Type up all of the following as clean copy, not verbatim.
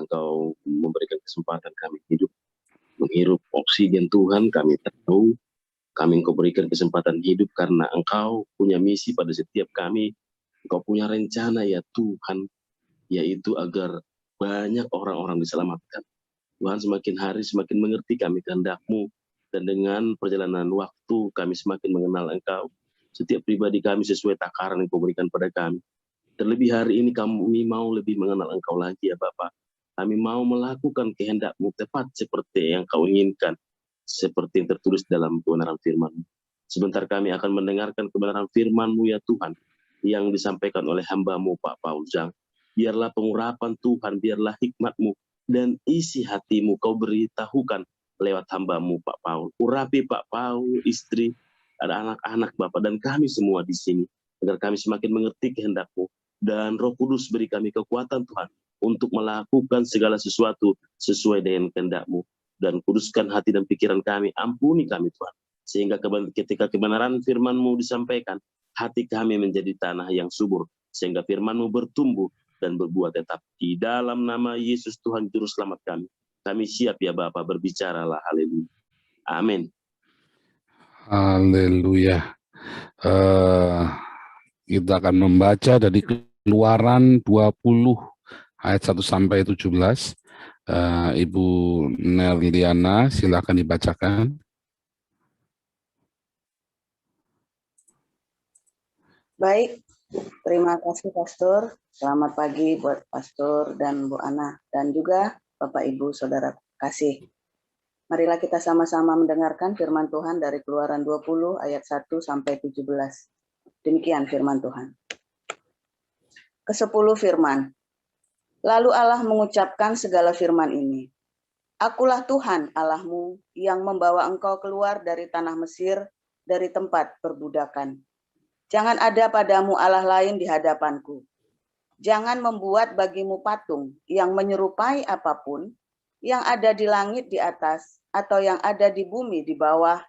Engkau memberikan kesempatan kami hidup, menghirup oksigen Tuhan. Kami tahu Engkau berikan kesempatan hidup karena Engkau punya misi pada setiap kami. Engkau punya rencana ya Tuhan, yaitu agar banyak orang-orang diselamatkan. Tuhan, semakin hari semakin mengerti kami kehendak-Mu, dan dengan perjalanan waktu kami semakin mengenal Engkau. Setiap pribadi kami sesuai takaran yang Kau berikan pada kami. Terlebih hari ini kami mau lebih mengenal Engkau lagi ya Bapa. Kami mau melakukan kehendak-Mu tepat seperti yang Kau inginkan, seperti yang tertulis dalam kebenaran firman-Mu. Sebentar kami akan mendengarkan kebenaran firman-Mu ya Tuhan, yang disampaikan oleh hamba-Mu Pak Paul Zhang. Biarlah pengurapan Tuhan, biarlah hikmat-Mu dan isi hati-Mu Kau beritahukan lewat hamba-Mu Pak Paul. Urapi Pak Paul, istri, ada anak-anak Bapak, dan kami semua di sini, agar kami semakin mengerti kehendak-Mu. Dan Roh Kudus beri kami kekuatan Tuhan untuk melakukan segala sesuatu sesuai dengan kehendak-Mu. Dan kuduskan hati dan pikiran kami, ampuni kami Tuhan. Sehingga ketika kebenaran firman-Mu disampaikan, hati kami menjadi tanah yang subur, sehingga firman-Mu bertumbuh dan berbuah tetap. Di dalam nama Yesus Tuhan Juru Selamat kami, kami siap ya Bapa, berbicaralah. Haleluya. Amin. Haleluya. Kita akan membaca dari Keluaran 20 ayat 1 sampai 17. Ibu Nerliana, silakan dibacakan. Baik, terima kasih Pastor. Selamat pagi buat Pastor dan Bu Ana, dan juga Bapak Ibu Saudara kasih. Marilah kita sama-sama mendengarkan firman Tuhan dari Keluaran 20 ayat 1 sampai 17. Demikian firman Tuhan. Ke-10 firman. Lalu Allah mengucapkan segala firman ini. Akulah Tuhan Allahmu yang membawa engkau keluar dari tanah Mesir, dari tempat perbudakan. Jangan ada padamu Allah lain di hadapanku. Jangan membuat bagimu patung yang menyerupai apapun, yang ada di langit di atas, atau yang ada di bumi di bawah,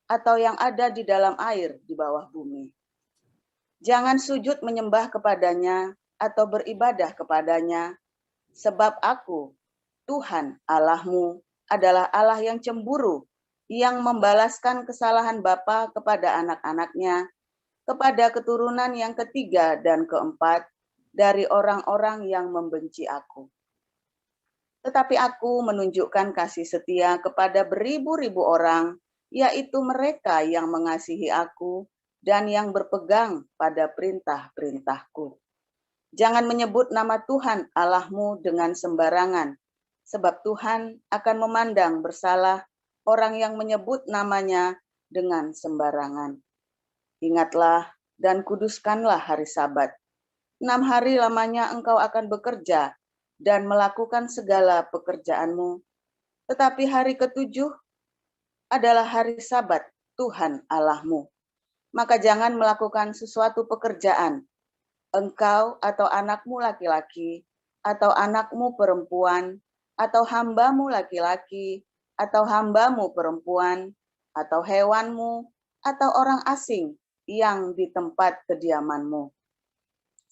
atau yang ada di dalam air di bawah bumi. Jangan sujud menyembah kepadanya, atau beribadah kepadanya, sebab aku, Tuhan Allahmu, adalah Allah yang cemburu, yang membalaskan kesalahan bapa kepada anak-anaknya, kepada keturunan yang ketiga dan keempat, dari orang-orang yang membenci aku. Tetapi aku menunjukkan kasih setia kepada beribu-ribu orang, yaitu mereka yang mengasihi aku dan yang berpegang pada perintah-perintahku. Jangan menyebut nama Tuhan Allahmu dengan sembarangan, sebab Tuhan akan memandang bersalah orang yang menyebut namanya dengan sembarangan. Ingatlah dan kuduskanlah hari Sabat. 6 hari lamanya engkau akan bekerja dan melakukan segala pekerjaanmu. Tetapi hari ke-7 adalah hari Sabat Tuhan Allahmu. Maka jangan melakukan sesuatu pekerjaan, engkau atau anakmu laki-laki, atau anakmu perempuan, atau hambamu laki-laki, atau hambamu perempuan, atau hewanmu, atau orang asing yang di tempat kediamanmu.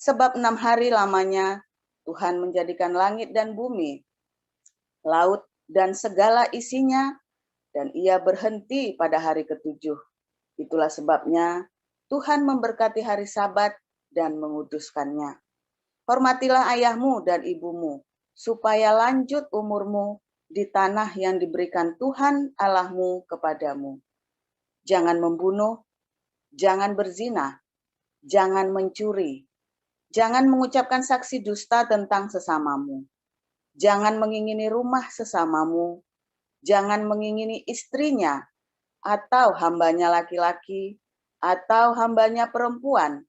Sebab 6 hari lamanya Tuhan menjadikan langit dan bumi, laut dan segala isinya, dan ia berhenti pada hari ke-7. Itulah sebabnya Tuhan memberkati hari Sabat dan menguduskannya. Hormatilah ayahmu dan ibumu, supaya lanjut umurmu di tanah yang diberikan Tuhan Allahmu kepadamu. Jangan membunuh, jangan berzina, jangan mencuri, jangan mengucapkan saksi dusta tentang sesamamu, jangan mengingini rumah sesamamu, jangan mengingini istrinya, atau hambanya laki-laki, atau hambanya perempuan,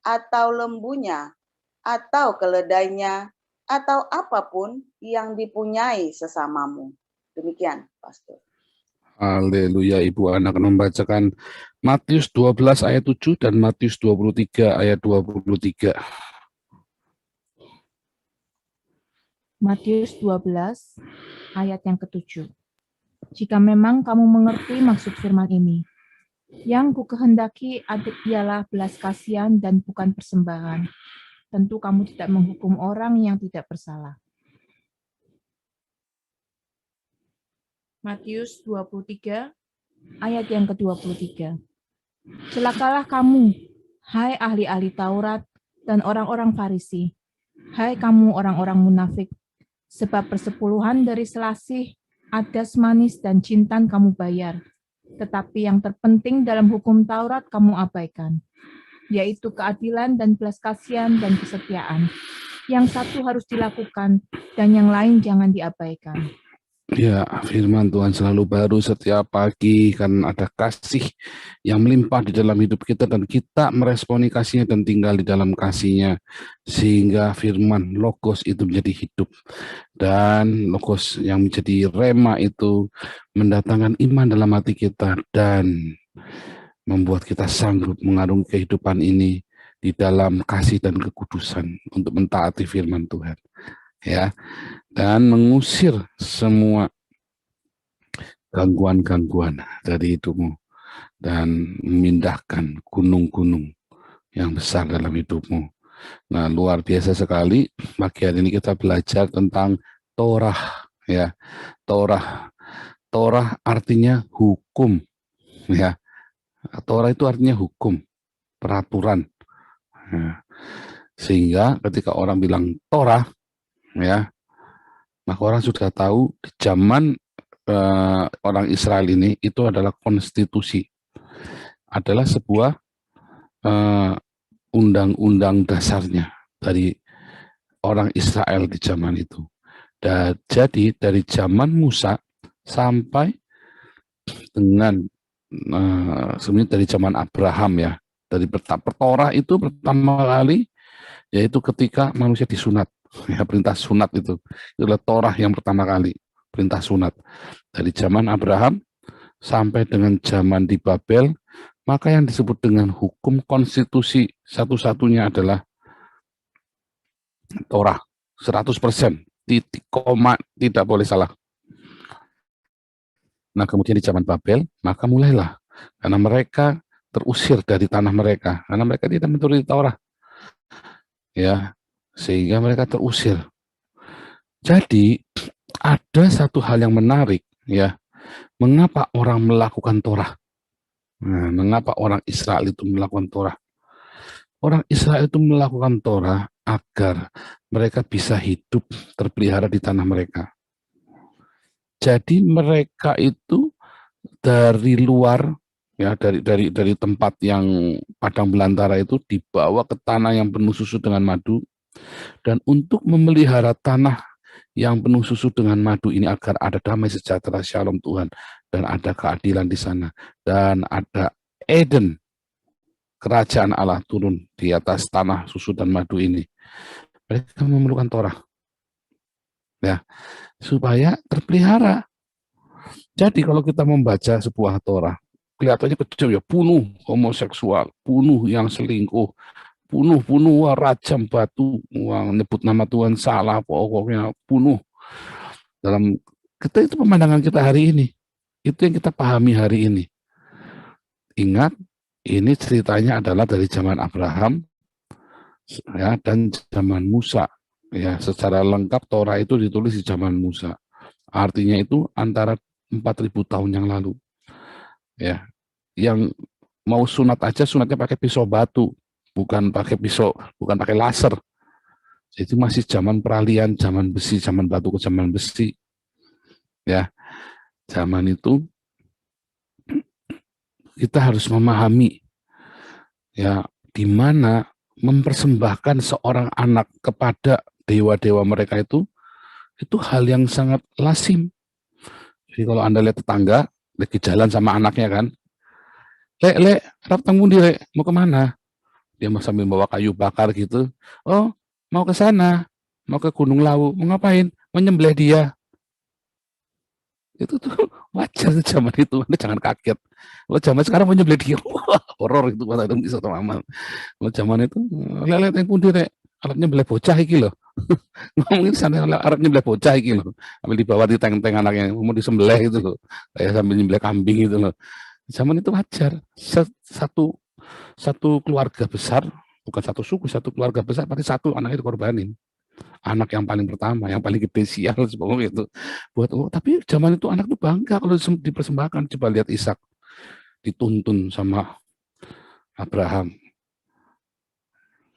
atau lembunya, atau keledainya, atau apapun yang dipunyai sesamamu. Demikian, Pastor. Haleluya. Ibu Ana akan membacakan Matius 12 ayat 7 dan Matius 23 ayat 23. Matius 12 ayat yang ke-7. Jika memang kamu mengerti maksud firman ini, yang kukehendaki ialah belas kasihan dan bukan persembahan. Tentu kamu tidak menghukum orang yang tidak bersalah. Matius 23 ayat yang ke-23. Celakalah kamu, hai ahli-ahli Taurat dan orang-orang Farisi, hai kamu orang-orang munafik, sebab persepuluhan dari selasih, adas manis dan jintan kamu bayar, tetapi yang terpenting dalam hukum Taurat kamu abaikan, yaitu keadilan dan belas kasihan dan kesetiaan. Yang satu harus dilakukan dan yang lain jangan diabaikan. Ya, firman Tuhan selalu baru setiap pagi karena ada kasih yang melimpah di dalam hidup kita dan kita meresponi kasihnya dan tinggal di dalam kasihnya sehingga firman logos itu menjadi hidup dan logos yang menjadi rema itu mendatangkan iman dalam hati kita dan membuat kita sanggup mengarungi kehidupan ini di dalam kasih dan kekudusan untuk mentaati firman Tuhan, ya, dan mengusir semua gangguan-gangguan dari hidupmu dan memindahkan gunung-gunung yang besar dalam hidupmu. Nah, luar biasa sekali. Pagi hari ini kita belajar tentang Torah, ya. Torah artinya hukum, ya. Torah itu artinya hukum, peraturan. Ya. Sehingga ketika orang bilang Torah, ya, maka orang sudah tahu di zaman orang Israel ini itu adalah konstitusi, adalah sebuah undang-undang dasarnya dari orang Israel di zaman itu. Dan jadi dari zaman Musa sampai dengan sebenarnya dari zaman Abraham, ya, dari Torah itu pertama kali yaitu ketika manusia disunat, ya, perintah sunat itu adalah Torah yang pertama kali, perintah sunat dari zaman Abraham sampai dengan zaman di Babel. Maka yang disebut dengan hukum konstitusi satu-satunya adalah Torah, 100%, titik koma tidak boleh salah. Nah, kemudian di zaman Babel, maka mulailah, karena mereka terusir dari tanah mereka, karena mereka tidak menuruti Torah, ya, sehingga mereka terusir. Jadi ada satu hal yang menarik, ya, mengapa orang melakukan Torah? Nah, mengapa orang Israel itu melakukan Torah? Orang Israel itu melakukan Torah agar mereka bisa hidup terpelihara di tanah mereka. Jadi mereka itu dari luar, ya, dari tempat yang padang belantara itu dibawa ke tanah yang penuh susu dengan madu, dan untuk memelihara tanah yang penuh susu dengan madu ini agar ada damai sejahtera, shalom Tuhan, dan ada keadilan di sana, dan ada Eden, kerajaan Allah turun di atas tanah susu dan madu ini. Mereka memerlukan Torah, ya, supaya terpelihara. Jadi kalau kita membaca sebuah Torah, kelihatannya kecil, ya, bunuh homoseksual, bunuh yang selingkuh, bunuh, rajam batu, nyebut nama Tuhan salah, pokoknya bunuh. Dalam kita itu pemandangan kita hari ini, itu yang kita pahami hari ini. Ingat, ini ceritanya adalah dari zaman Abraham, ya, dan zaman Musa, ya, secara lengkap Torah itu ditulis di zaman Musa. Artinya itu antara 4.000 tahun yang lalu, ya. Yang mau sunat aja sunatnya pakai pisau batu, bukan pakai pisau, bukan pakai laser. Jadi masih zaman peralihan, zaman besi, zaman batu ke zaman besi, ya. Zaman itu kita harus memahami, ya, di mana mempersembahkan seorang anak kepada dewa-dewa mereka itu hal yang sangat lazim. Jadi kalau Anda lihat tetangga lagi jalan sama anaknya kan, Lek, harap tanggung diri, mau kemana? Dia mau sambil bawa kayu bakar gitu. Oh, mau ke sana, mau ke Gunung Lawu, mau ngapain? Mau nyembelih dia. Itu tuh wajar zaman itu, Anda jangan kaget. Kalau zaman sekarang mau nyembelih dia, wah, horor itu kata itu bisa teman. Kalau zaman itu, Lek, tanggung diri, harap nyembelih bocah iki loh. Ngomongin sana Arab nyembelih bocah iki loh, ambil dibawa di teng-teng anaknya mau disembelih itu loh, kayak sambil nyembelih kambing itu loh. Zaman itu wajar, satu keluarga besar, bukan satu suku, satu keluarga besar pasti satu anaknya dikorbanin. anak yang paling pertama, yang paling gede sial sebagainya itu. Tapi zaman itu anak tuh bangga kalau dipersembahkan. Coba lihat Ishak dituntun sama Abraham.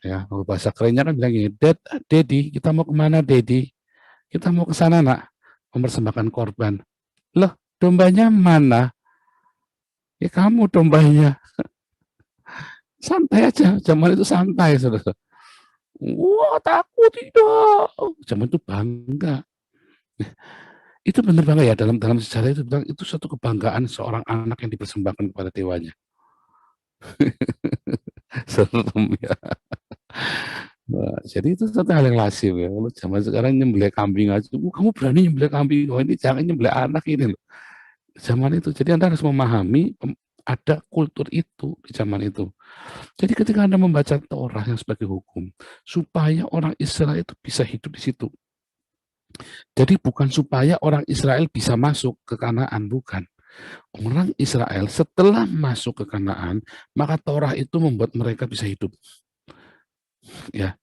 Ya, kalau bahasa kerennya kan bilang gini, Daddy, kita mau kemana, Daddy? Kita mau ke sana, nak, mempersembahkan korban. Loh, dombanya mana? Ya kamu dombanya. Santai aja, zaman itu santai, saudara. Wah, takut tidak. Zaman itu bangga. Itu benar bangga ya, dalam sejarah itu bilang itu suatu kebanggaan seorang anak yang dipersembahkan kepada dewanya. Serem ya. Nah, jadi itu satu hal yang lazim ya. Kalau zaman sekarang nyembelih kambing aja, kamu berani nyembelih kambing? Oh, ini jangan nyembelih anak ini loh. Zaman itu, jadi Anda harus memahami ada kultur itu di zaman itu. Jadi ketika Anda membaca Torah yang sebagai hukum, supaya orang Israel itu bisa hidup di situ. Jadi bukan supaya orang Israel bisa masuk ke Kanaan, bukan. Orang Israel setelah masuk ke Kanaan, maka Torah itu membuat mereka bisa hidup. Ya,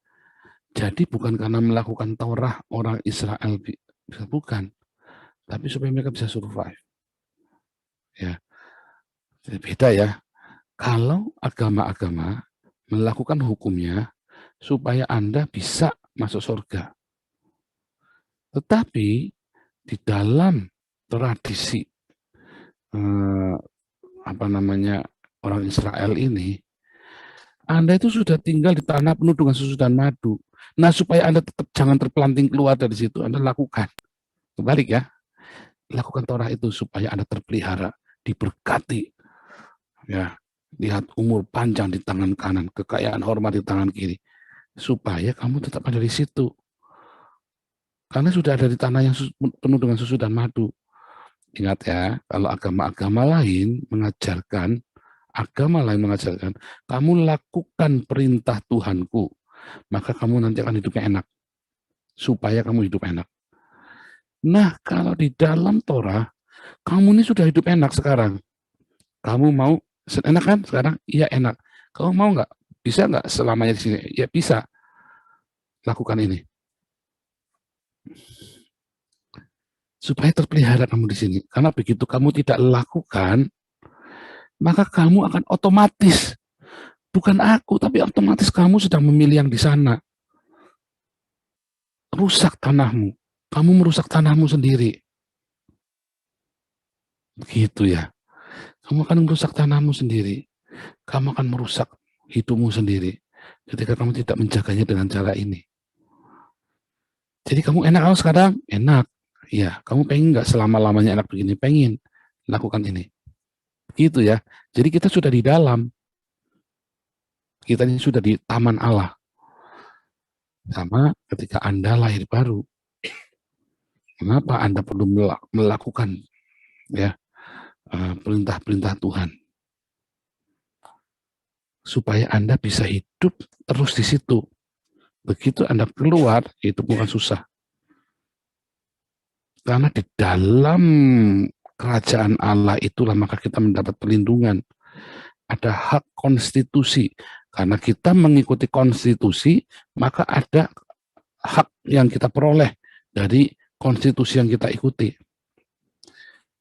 jadi bukan karena melakukan Torah orang Israel bisa, bukan, tapi supaya mereka bisa survive. Ya, jadi beda ya. Kalau agama-agama melakukan hukumnya supaya Anda bisa masuk surga. Tetapi di dalam tradisi orang Israel ini, Anda itu sudah tinggal di tanah penuh dengan susu dan madu. Nah, supaya Anda tetap jangan terpelanting keluar dari situ, Anda lakukan. Kebalik ya, lakukan Torah itu supaya Anda terpelihara, diberkati. Ya, lihat umur panjang di tangan kanan, kekayaan hormat di tangan kiri. Supaya kamu tetap ada di situ. Karena sudah ada di tanah yang penuh dengan susu dan madu. Ingat ya, kalau agama lain mengajarkan, kamu lakukan perintah Tuhanku, maka kamu nanti akan hidupnya enak. Supaya kamu hidup enak. Nah, kalau di dalam Torah, kamu ini sudah hidup enak sekarang. Kamu mau, enak kan sekarang? Iya enak. Kamu mau nggak? Bisa nggak selamanya di sini? Ya bisa. Lakukan ini. Supaya terpelihara kamu di sini. Karena begitu kamu tidak lakukan, maka kamu akan otomatis, bukan aku, tapi otomatis kamu sedang memilih yang di sana. Rusak tanahmu. Kamu merusak tanahmu sendiri. Begitu ya. Kamu akan merusak tanahmu sendiri. Kamu akan merusak hidupmu sendiri. Ketika kamu tidak menjaganya dengan cara ini. Jadi kamu enak kalau sekarang? Enak. Ya, kamu pengen nggak selama-lamanya enak begini? Pengen. Lakukan ini. Gitu ya. Jadi kita sudah di dalam. Kita ini sudah di taman Allah. Sama ketika Anda lahir baru. Kenapa Anda perlu melakukan ya perintah-perintah Tuhan? Supaya Anda bisa hidup terus di situ. Begitu Anda keluar, itu bukan susah. Karena di dalam kerajaan Allah itulah maka kita mendapat perlindungan. Ada hak konstitusi. Karena kita mengikuti konstitusi, maka ada hak yang kita peroleh dari konstitusi yang kita ikuti.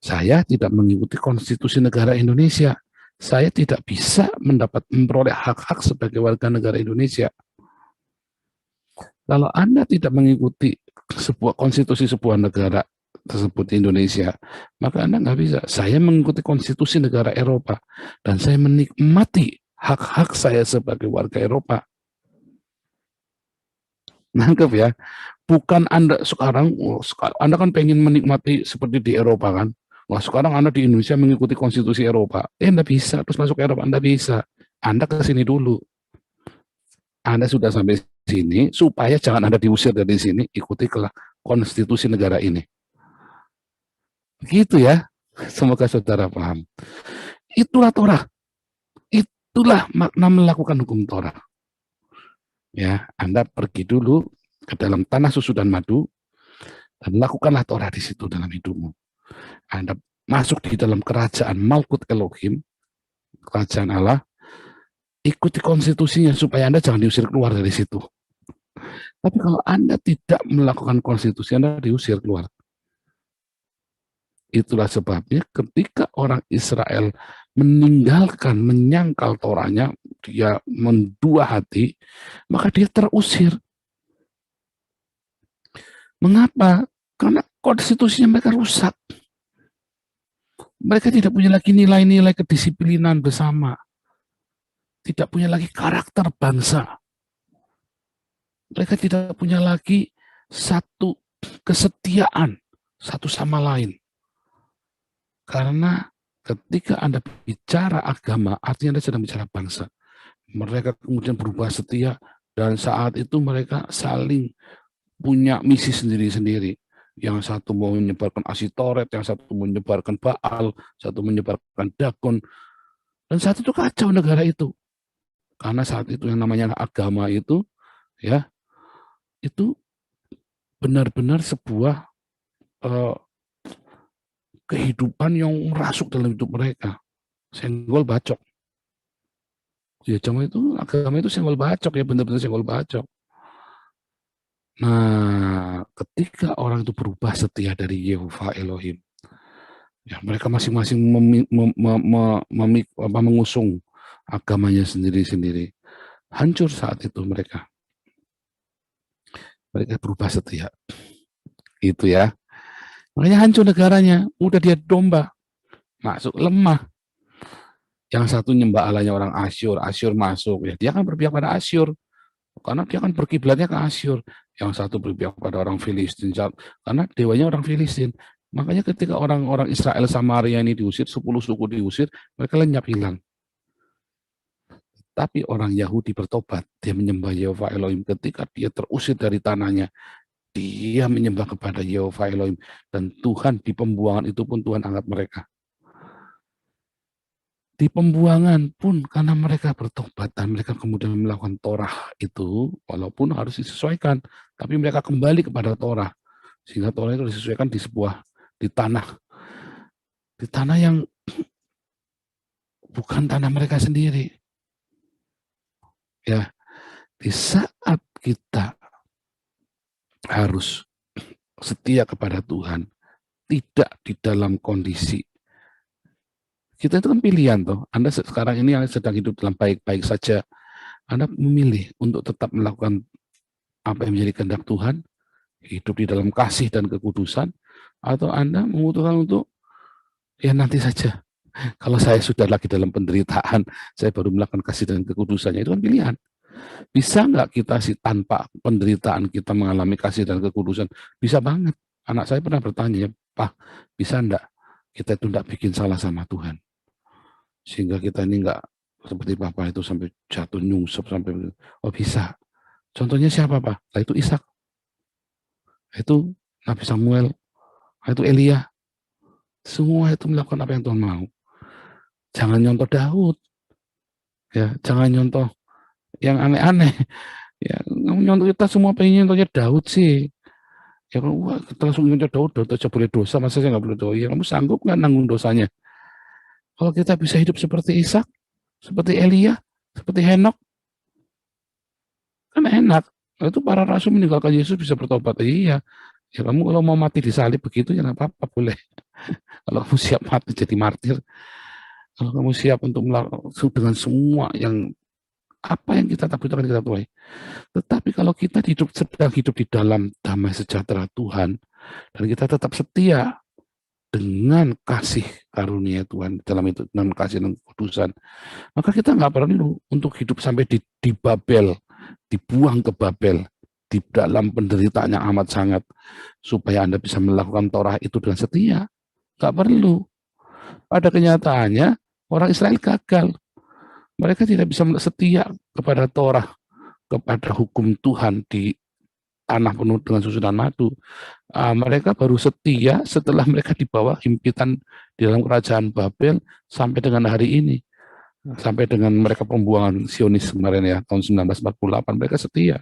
Saya tidak mengikuti konstitusi negara Indonesia. Saya tidak bisa memperoleh hak-hak sebagai warga negara Indonesia. Kalau Anda tidak mengikuti sebuah konstitusi sebuah negara tersebut di Indonesia, maka Anda nggak bisa. Saya mengikuti konstitusi negara Eropa, dan saya menikmati hak-hak saya sebagai warga Eropa. Nangkep ya? Bukan Anda sekarang, Anda kan pengen menikmati seperti di Eropa kan? Wah, sekarang Anda di Indonesia mengikuti konstitusi Eropa. Anda bisa, terus masuk Eropa, Anda bisa. Anda ke sini dulu. Anda sudah sampai sini, supaya jangan Anda diusir dari sini, ikuti konstitusi negara ini. Begitu ya, semoga saudara paham. Itulah Torah. Itulah makna melakukan hukum Torah. Ya, Anda pergi dulu ke dalam tanah susu dan madu, dan lakukanlah Torah di situ dalam hidupmu. Anda masuk di dalam kerajaan Malkut Elohim, kerajaan Allah, ikuti konstitusinya supaya Anda jangan diusir keluar dari situ. Tapi kalau Anda tidak melakukan konstitusi, Anda diusir keluar. Itulah sebabnya ketika orang Israel meninggalkan, menyangkal Torahnya, dia mendua hati, maka dia terusir. Mengapa? Karena konstitusinya mereka rusak. Mereka tidak punya lagi nilai-nilai kedisiplinan bersama. Tidak punya lagi karakter bangsa. Mereka tidak punya lagi satu kesetiaan satu sama lain. Karena ketika Anda bicara agama, artinya Anda sedang bicara bangsa. Mereka kemudian berubah setia, dan saat itu mereka saling punya misi sendiri-sendiri. Yang satu mau menyebarkan Asitoret, yang satu menyebarkan Baal, satu menyebarkan Dagon. Dan saat itu kacau negara itu. Karena saat itu yang namanya agama itu, ya, itu benar-benar sebuah kehidupan yang merasuk dalam hidup mereka. Senggol bacok. Ya, cuma itu agama itu senggol bacok, ya, benar-benar senggol bacok. Nah, ketika orang itu berubah setia dari Yehova Elohim, ya, mereka masing-masing mengusung agamanya sendiri-sendiri. Hancur saat itu mereka. Mereka berubah setia. Itu ya. Makanya hancur negaranya. Udah dia domba. Masuk lemah. Yang satu nyembah Allahnya orang Asyur. Asyur masuk. Ya, dia akan berpihak pada Asyur. Karena dia akan berkiblatnya ke Asyur. Yang satu berpihak pada orang Filistin. Karena dewanya orang Filistin. Makanya ketika orang-orang Israel Samaria ini diusir, 10 suku diusir, mereka lenyap hilang. Tapi orang Yahudi bertobat, dia menyembah Yehova Elohim. Ketika dia terusir dari tanahnya, dia menyembah kepada Yehova Elohim. Dan Tuhan di pembuangan itu pun Tuhan angkat mereka. Di pembuangan pun karena mereka bertobat dan mereka kemudian melakukan Torah itu, walaupun harus disesuaikan, tapi mereka kembali kepada Torah. Sehingga Torah itu disesuaikan di tanah yang bukan tanah mereka sendiri. Ya, di saat kita harus setia kepada Tuhan, tidak di dalam kondisi kita itu kan pilihan toh. Anda sekarang ini yang sedang hidup dalam baik-baik saja, Anda memilih untuk tetap melakukan apa yang menjadi kehendak Tuhan, hidup di dalam kasih dan kekudusan, atau Anda memutuskan untuk ya nanti saja. Kalau saya sudah lagi dalam penderitaan, saya baru melakukan kasih dan kekudusannya, itu kan pilihan. Bisa nggak kita sih tanpa penderitaan kita mengalami kasih dan kekudusan? Bisa banget. Anak saya pernah bertanya, Pak, bisa enggak kita itu enggak bikin salah sama Tuhan? Sehingga kita ini enggak seperti Papa itu sampai jatuh nyungsep sampai, oh bisa. Contohnya siapa, Pak? Nah, itu Ishak. Itu Nabi Samuel. Itu Elia. Semua itu melakukan apa yang Tuhan mau. Jangan nyontoh Daud. Ya, jangan nyontoh yang aneh-aneh. Ya, nyontoh kita semua pengen nyontohnya Daud sih. Ya kalau wah, kita langsung nyontoh Daud aja boleh dosa, masa saya nggak boleh dosa? Ya, kamu sanggup nggak nanggung dosanya? Kalau kita bisa hidup seperti Ishak, seperti Elia, seperti Henok, kan enak. Itu para rasul meninggalkan Yesus bisa bertobat. Iya. Ya kamu kalau mau mati disalib begitu ya nggak apa-apa, boleh. Kalau kamu siap mati jadi martir, kalau kamu siap untuk melakukan dengan semua yang apa yang kita takutkan kita tuai. Tetapi kalau kita sedang hidup di dalam damai sejahtera Tuhan, dan kita tetap setia dengan kasih karunia Tuhan dalam itu, dengan kasih dan kekudusan, maka kita nggak perlu untuk hidup sampai di Babel, dibuang ke Babel, di dalam penderitaan yang amat sangat, supaya Anda bisa melakukan Torah itu dengan setia. Nggak perlu. Pada kenyataannya, orang Israel gagal. Mereka tidak bisa setia kepada Torah, kepada hukum Tuhan di tanah penuh dengan susu dan madu. Mereka baru setia setelah mereka di bawah himpitan di dalam kerajaan Babel sampai dengan hari ini. Sampai dengan mereka pembuangan Zionis kemarin ya, tahun 1948, mereka setia.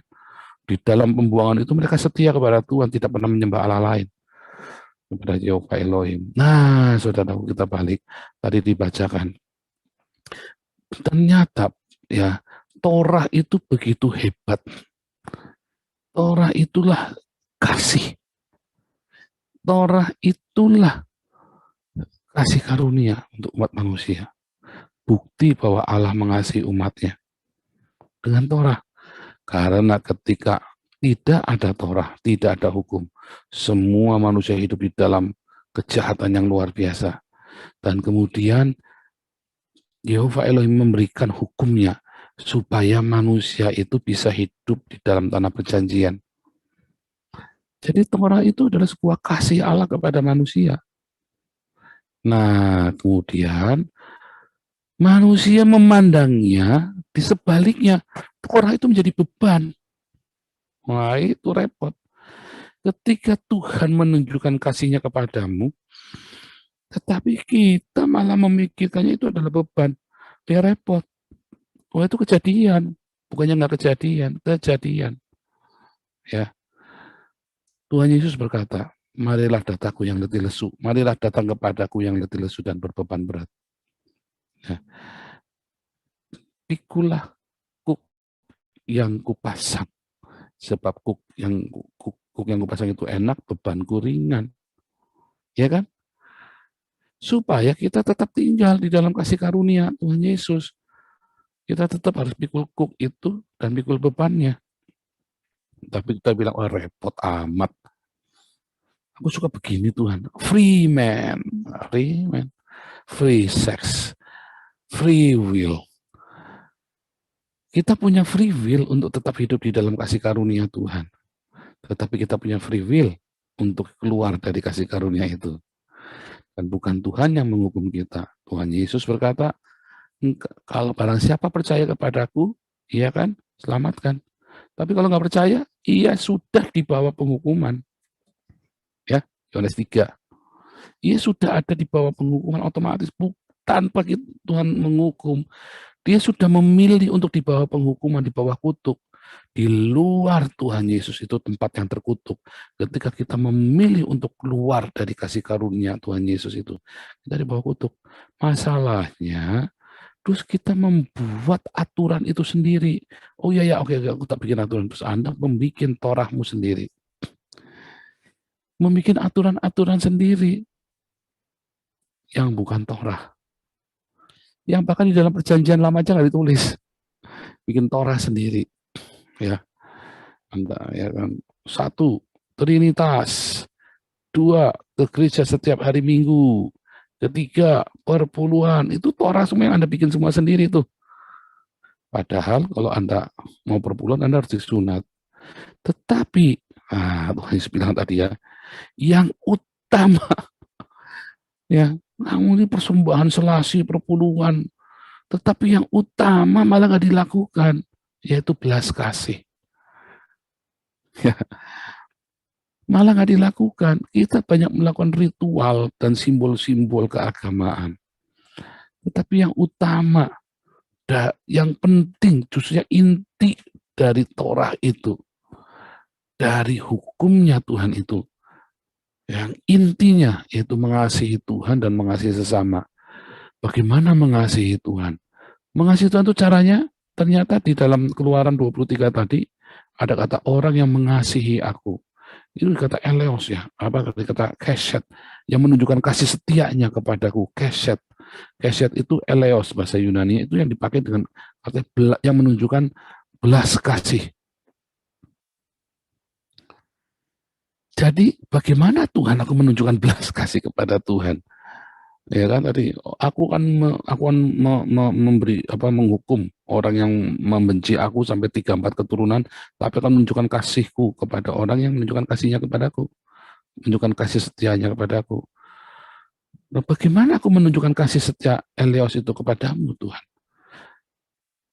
Di dalam pembuangan itu mereka setia kepada Tuhan, tidak pernah menyembah Allah lain. Kepada Yehova Elohim. Nah, saudara, kita balik. Tadi dibacakan. Ternyata ya Torah itu begitu hebat. Torah itulah kasih. Torah itulah kasih karunia untuk umat manusia. Bukti bahwa Allah mengasihi umatnya dengan Torah. Karena ketika tidak ada Torah, tidak ada hukum, semua manusia hidup di dalam kejahatan yang luar biasa. Dan kemudian Yehova Elohim memberikan hukumnya supaya manusia itu bisa hidup di dalam tanah perjanjian. Jadi Torah itu adalah sebuah kasih Allah kepada manusia. Nah, kemudian manusia memandangnya di sebaliknya. Torah itu menjadi beban. Wah, itu repot. Ketika Tuhan menunjukkan kasihnya kepadamu, tetapi kita malah memikirkannya itu adalah beban. Dia repot. Wah, itu kejadian. Bukannya nggak kejadian, kejadian. Ya, Tuhan Yesus berkata, marilah datangku yang letih lesu, marilah datang kepadaku yang letih lesu dan berbeban berat. Ya. Pikulah kuk yang kupasang, sebab kuk yang kupasang itu enak, bebanku ringan. Ya kan? Supaya kita tetap tinggal di dalam kasih karunia Tuhan Yesus. Kita tetap harus pikul kuk itu dan pikul bebannya. Tapi kita bilang, oh repot amat. Aku suka begini Tuhan. Free man, free sex, free will. Kita punya free will untuk tetap hidup di dalam kasih karunia Tuhan. Tetapi kita punya free will untuk keluar dari kasih karunia itu. Dan bukan Tuhan yang menghukum kita. Tuhan Yesus berkata, kalau barang siapa percaya kepadaku, iya kan, selamatkan. Tapi kalau nggak percaya, ia sudah di bawah penghukuman. Ya, Yohanes 3. Ia sudah ada di bawah penghukuman otomatis, tanpa Tuhan menghukum. Dia sudah memilih untuk di bawah penghukuman, di bawah kutuk. Di luar Tuhan Yesus itu tempat yang terkutuk. Ketika kita memilih untuk keluar dari kasih karunia Tuhan Yesus itu, kita di bawah kutuk. Masalahnya, terus kita membuat aturan itu sendiri. Oh iya, oke, aku tak bikin aturan. Terus Anda membuat Torahmu sendiri. Membuat aturan-aturan sendiri yang bukan Torah. Yang bahkan di dalam perjanjian lama aja nggak ditulis. Bikin Torah sendiri. Ya. Ya kan. 1, Trinitas. 2, ke gereja setiap hari Minggu. 3, perpuluhan. Itu Torah semua yang Anda bikin semua sendiri tuh. Padahal kalau Anda mau perpuluhan, Anda harus disunat. Tetapi, Tuhan Yesus bilang tadi ya, yang utama, ya, namun ini persembahan selasi, perpuluhan, tetapi yang utama malah nggak dilakukan, yaitu belas kasih. Ya. Malah nggak dilakukan. Kita banyak melakukan ritual dan simbol-simbol keagamaan. Tetapi yang utama, yang penting, justru inti dari Torah itu, dari hukumnya Tuhan itu, yang intinya yaitu mengasihi Tuhan dan mengasihi sesama. Bagaimana mengasihi Tuhan? Mengasihi Tuhan itu caranya, ternyata di dalam Keluaran 23 tadi, ada kata orang yang mengasihi aku. Itu kata eleos ya, kata keshet, yang menunjukkan kasih setianya kepadaku, keshet. Keshet itu eleos, bahasa Yunani, itu yang dipakai dengan kata yang menunjukkan belas kasih. Jadi bagaimana Tuhan aku menunjukkan belas kasih kepada Tuhan? Ya kan tadi aku akan memberi menghukum orang yang membenci aku sampai 3-4 keturunan, tapi akan menunjukkan kasihku kepada orang yang menunjukkan kasihnya kepadaku, menunjukkan kasih setianya kepadaku. Nah, bagaimana aku menunjukkan kasih setia eleos itu kepadamu Tuhan?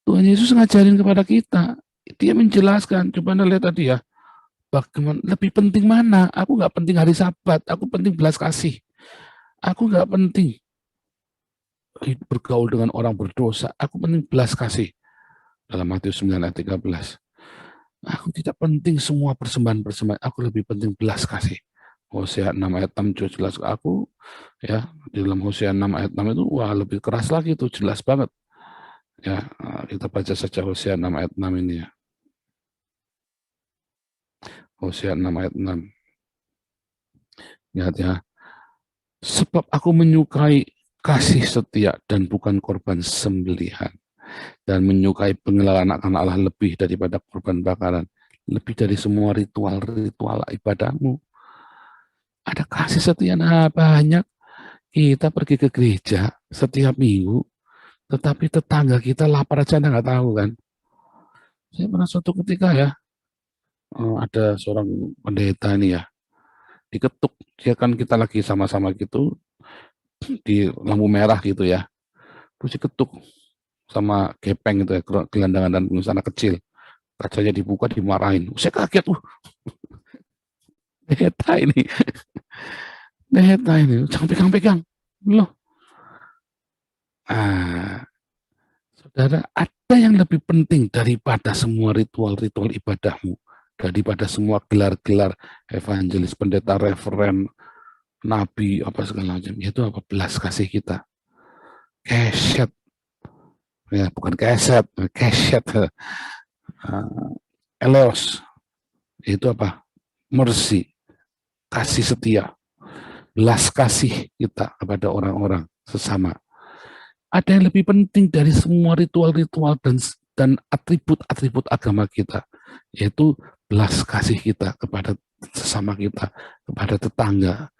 Tuhan Yesus ngajarin kepada kita, dia menjelaskan, coba Anda lihat tadi ya. Bagaimana, lebih penting mana? Aku nggak penting hari Sabat, aku penting belas kasih. Aku nggak penting bergaul dengan orang berdosa, aku penting belas kasih. Dalam Matius 9 ayat 13. Aku tidak penting semua persembahan-persembahan, aku lebih penting belas kasih. Hosea 6 ayat 6 jelas ke aku, ya, di dalam Hosea 6 ayat 6 itu, wah lebih keras lagi itu, jelas banget. Ya, kita baca saja Hosea 6 ayat 6 ini ya. Hosea 6 ayat 6. Lihat ya. Sebab aku menyukai kasih setia dan bukan korban sembelihan. Dan menyukai pengenalan anak Allah lebih daripada korban bakaran. Lebih dari semua ritual-ritual ibadahmu. Ada kasih setia, nah banyak. Kita pergi ke gereja setiap minggu, tetapi tetangga kita lapar aja nggak tahu kan. Saya pernah suatu ketika ya, ada seorang pendeta ini ya, diketuk. Dia kan kita lagi sama-sama gitu, di lampu merah gitu ya. Terus diketuk sama gepeng gitu ya, gelandangan dan pengusaha anak kecil. Kacanya dibuka, dimarahin. Saya kaget, pendeta ini. Pendeta ini, jangan pegang-pegang. Loh. Saudara, ada yang lebih penting daripada semua ritual-ritual ibadahmu, daripada semua gelar-gelar evangelis, pendeta, referen, nabi, apa segala macam. Itu apa? Belas kasih kita. Keset. Ya, bukan keset, keset. Eleos. Itu apa? Mercy. Kasih setia. Belas kasih kita kepada orang-orang sesama. Ada yang lebih penting dari semua ritual-ritual dan atribut-atribut agama kita, yaitu belas kasih kita kepada sesama kita, kepada tetangga,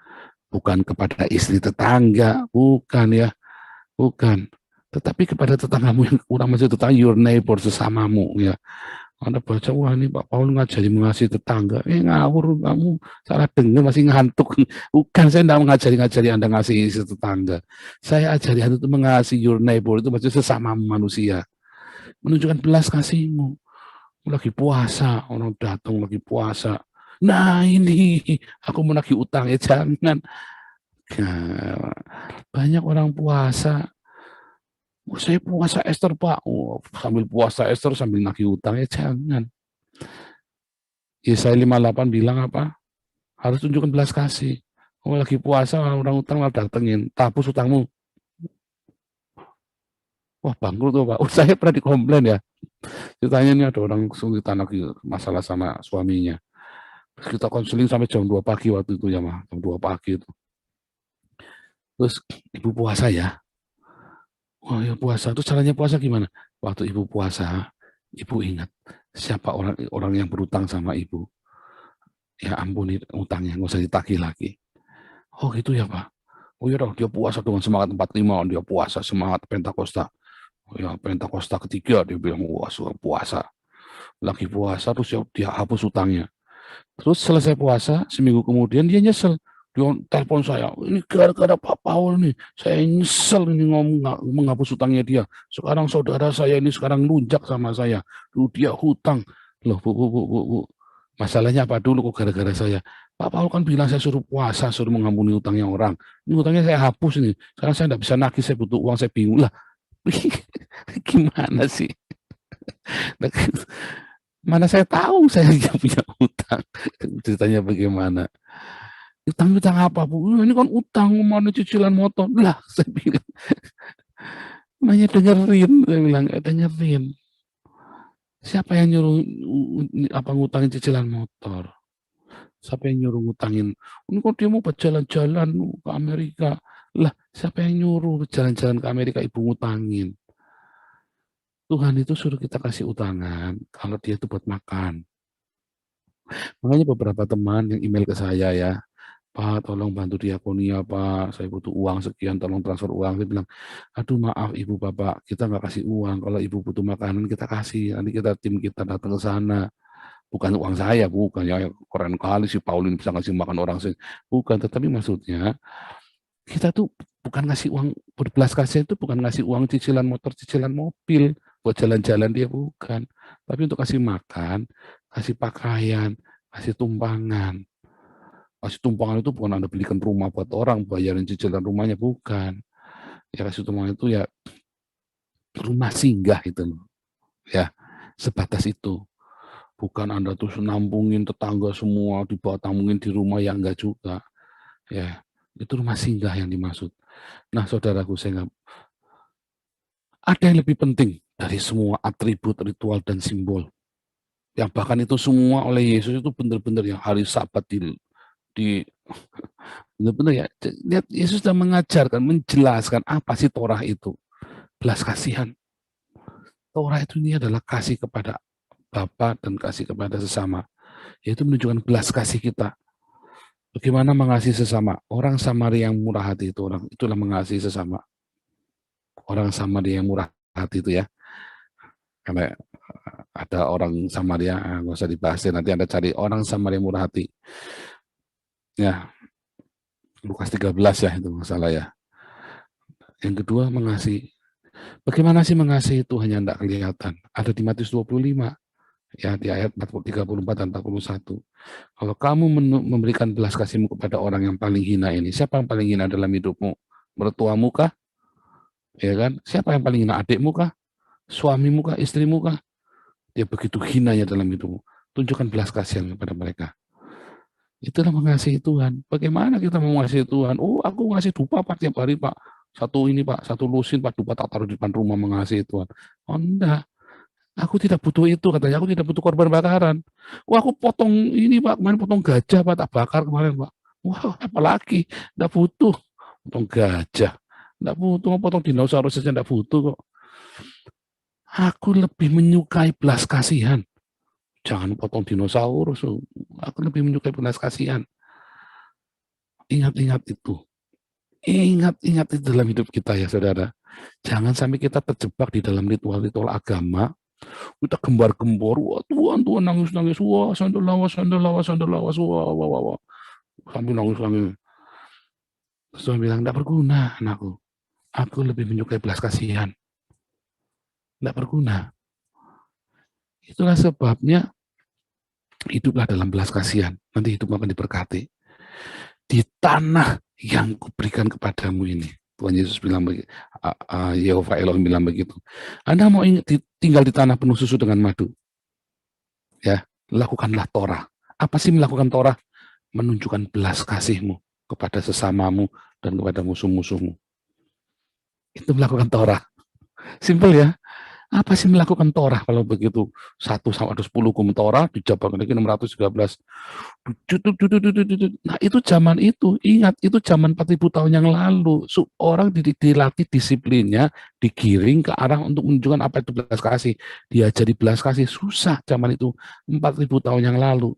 bukan kepada istri tetangga, bukan ya, bukan, tetapi kepada tetanggamu yang kurang masih tetangga, your neighbor, sesamamu ya. Anda baca, wah ini Pak Paul ngajari mengasihi tetangga. Ngawur, kamu salah dengar, masih ngantuk. Bukan, saya tidak mengajari Anda ngasihi tetangga. Saya ajari Anda itu mengasihi your neighbor, itu maksudnya sesama manusia. Menunjukkan belas kasihmu. Lagi puasa, orang datang lagi puasa. Nah ini, aku menagih utang, ya jangan. Nah, banyak orang puasa. Saya puasa Esther Pak, sambil puasa Esther sambil nagih utang, ya jangan. Yesaya 58 bilang apa? Harus tunjukkan belas kasih. Kalau lagi puasa orang utang malah datengin, tapus utangmu. Wah bangkrut tuh Pak. Saya pernah dikomplain ya. Ceritanya ini ada orang kesulitan lagi masalah sama suaminya. Terus kita konseling sampai jam 2 pagi waktu itu ya mah, jam 2 pagi itu. Terus ibu puasa ya. Oh ya puasa, terus caranya puasa gimana? Waktu ibu puasa, ibu ingat siapa orang yang berutang sama ibu. Ya ampuni utangnya, nggak usah ditagih lagi. Oh gitu ya Pak. Oh iya dong, dia puasa dengan semangat 45, dia puasa semangat Pentakosta. Oh ya Pentakosta ketiga dia bilang puasa. Lagi puasa terus dia hapus utangnya. Terus selesai puasa, seminggu kemudian dia nyesel. Dia telepon saya, ini gara-gara Pak Paul nih, saya nyesel ini menghapus utangnya dia. Sekarang saudara saya ini sekarang lunjak sama saya. Dulu dia hutang. Loh bu. Masalahnya apa dulu kok gara-gara saya? Pak Paul kan bilang saya suruh puasa, suruh mengampuni utangnya orang. Ini utangnya saya hapus ini. Sekarang saya tidak bisa nagih, saya butuh uang, saya bingung lah. Gimana sih? Mana saya tahu saya tidak punya utang. Ceritanya bagaimana? Utang apa Bu? Ini kan utang, mana cicilan motor. Lah saya bilang. Namanya dengerin, saya bilang dengerin. Siapa yang nyuruh ngutangin cicilan motor? Siapa yang nyuruh ngutangin? Ini kok dia mau berjalan-jalan ke Amerika. Lah, siapa yang nyuruh jalan-jalan ke Amerika ibu ngutangin? Tuhan itu suruh kita kasih utangan kalau dia itu buat makan. Makanya beberapa teman yang email ke saya ya, Pak tolong bantu diakonia Pak, saya butuh uang sekian, tolong transfer uang. Saya bilang, aduh maaf ibu bapak, kita nggak kasih uang. Kalau ibu butuh makanan kita kasih, nanti tim kita datang ke sana. Bukan uang saya, bukan ya keren kali si Paulin bisa ngasih makan orang sih. Bukan, tetapi maksudnya kita tuh bukan ngasih uang, berbelas kasih itu bukan ngasih uang cicilan motor, cicilan mobil buat jalan-jalan, dia bukan. Tapi untuk kasih makan, kasih pakaian, kasih tumpangan. Kasih tumpangan itu bukan Anda belikan rumah buat orang, bayarin cicilan rumahnya, bukan. Ya kasih tumpangan itu ya rumah singgah itu loh. Ya, sebatas itu. Bukan Anda tuh nampungin tetangga semua, dibawa tampungin di rumah, yang enggak juga. Ya, itu rumah singgah yang dimaksud. Nah, saudaraku, ada yang lebih penting dari semua atribut, ritual, dan simbol. Yang bahkan itu semua oleh Yesus itu benar-benar yang hari Sabat di benar-benar ya. Lihat, Yesus sudah mengajarkan, menjelaskan apa sih Torah itu. Belas kasihan. Torah itu ini adalah kasih kepada Bapa dan kasih kepada sesama. Yaitu menunjukkan belas kasih kita. Bagaimana mengasihi sesama? Orang Samaria yang murah hati itulah mengasihi sesama. Orang Samaria yang murah hati itu ya. Karena ada orang Samaria, nggak usah dibahas ya, nanti Anda cari orang Samaria murah hati. Ya, Lukas 13 ya itu masalah ya. Yang kedua, mengasihi. Bagaimana sih mengasihi itu hanya tidak kelihatan. Ada di Matius 25, ya di ayat 34 dan 41. Kalau kamu memberikan belas kasihmu kepada orang yang paling hina ini, siapa yang paling hina dalam hidupmu? Mertuamu kah? Ya kan? Siapa yang paling hina? Adikmu kah? Suamimu kah? Istrimu kah? Dia begitu hinanya dalam hidupmu. Tunjukkan belas kasihan kepada mereka. Itulah mengasihi Tuhan. Bagaimana kita mengasihi Tuhan? Oh, aku ngasih dupa Pak tiap hari Pak. Satu ini Pak, satu lusin Pak, dupa tak taruh di depan rumah mengasihi Tuhan. Oh enggak. Aku tidak butuh itu, katanya. Aku tidak butuh korban bakaran. Wah, aku potong ini Pak, kemarin potong gajah Pak, tak bakar kemarin Pak. Wah, apalagi, tidak butuh. Potong gajah. Tidak butuh, potong dinosaurus saja tidak butuh kok. Aku lebih menyukai belas kasihan. Jangan potong dinosaurus. Aku lebih menyukai belas kasihan. Ingat-ingat itu. Ingat-ingat itu dalam hidup kita ya saudara. Jangan sampai kita terjebak di dalam ritual-ritual agama. Kita gembar-gembor, wah Tuhan, nangis-nangis, wah sandal lawas, wah. Sambil nangis-nangis. Terus Tuhan bilang, tidak berguna anakku. Aku lebih menyukai belas kasihan. Tidak berguna. Itulah sebabnya hiduplah dalam belas kasihan. Nanti hidupmu akan diberkati. Di tanah yang kuberikan kepadamu ini. Tuhan Yesus bilang begitu. Yehova Elohim bilang begitu. Anda mau tinggal di tanah penuh susu dengan madu. Ya, lakukanlah Torah. Apa sih melakukan Torah? Menunjukkan belas kasihmu kepada sesamamu dan kepada musuh-musuhmu. Itu melakukan Torah. Simpel ya. Apa sih melakukan Torah kalau begitu? 1 sampai 10 hukum Torah dijabarkan lagi 613. Nah, itu zaman itu. Ingat, itu zaman 4000 tahun yang lalu. Orang dilatih disiplinnya, digiring ke arah untuk menunjukkan apa itu belas kasih. Diajari belas kasih susah zaman itu 4000 tahun yang lalu.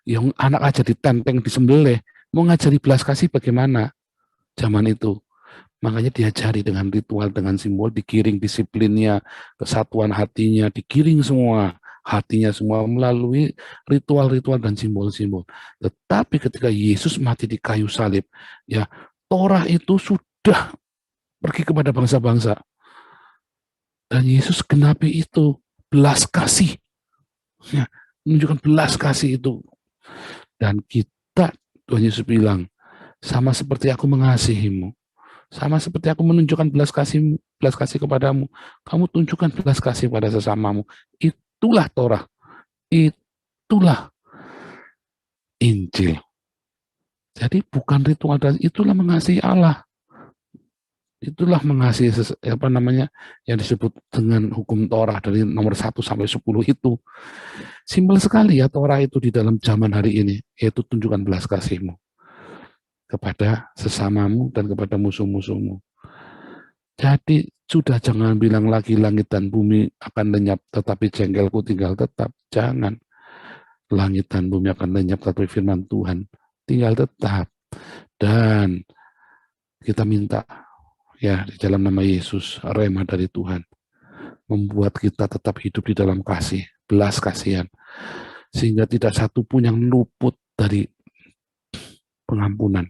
Yang anak aja ditenteng, disembelih, mau ngajari belas kasih bagaimana zaman itu? Makanya diajari dengan ritual, dengan simbol, digiring disiplinnya, kesatuan hatinya, digiring semua hatinya semua melalui ritual-ritual dan simbol-simbol. Tetapi ketika Yesus mati di kayu salib, ya Torah itu sudah pergi kepada bangsa-bangsa. Dan Yesus genapi itu, belas kasih. Ya, menunjukkan belas kasih itu. Dan kita, Tuhan Yesus bilang, sama seperti aku mengasihimu, sama seperti aku menunjukkan belas kasih kepadamu, kamu tunjukkan belas kasih pada sesamamu. Itulah Torah, itulah Injil. Jadi bukan ritual, dan itulah mengasihi Allah. Itulah mengasihi yang disebut dengan hukum Torah dari nomor 1 sampai 10 itu. Simpel sekali ya Torah itu di dalam zaman hari ini, yaitu tunjukkan belas kasihmu kepada sesamamu dan kepada musuh-musuhmu. Jadi sudah jangan bilang lagi langit dan bumi akan lenyap, tetapi jengkelku tinggal tetap. Jangan. Langit dan bumi akan lenyap, tetapi firman Tuhan tinggal tetap. Dan kita minta ya di dalam nama Yesus, rema dari Tuhan, membuat kita tetap hidup di dalam kasih, belas kasihan, sehingga tidak satu pun yang luput dari pengampunan.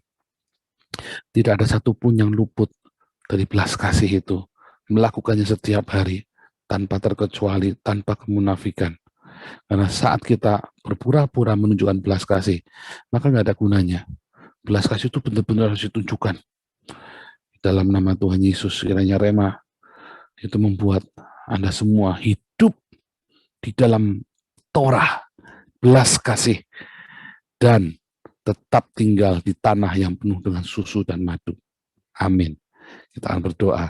Tidak ada satupun yang luput dari belas kasih itu. Melakukannya setiap hari, tanpa terkecuali, tanpa kemunafikan. Karena saat kita berpura-pura menunjukkan belas kasih, maka nggak ada gunanya. Belas kasih itu benar-benar harus ditunjukkan. Dalam nama Tuhan Yesus, kiranya rema itu membuat Anda semua hidup di dalam Torah, belas kasih, dan tetap tinggal di tanah yang penuh dengan susu dan madu. Amin. Kita akan berdoa.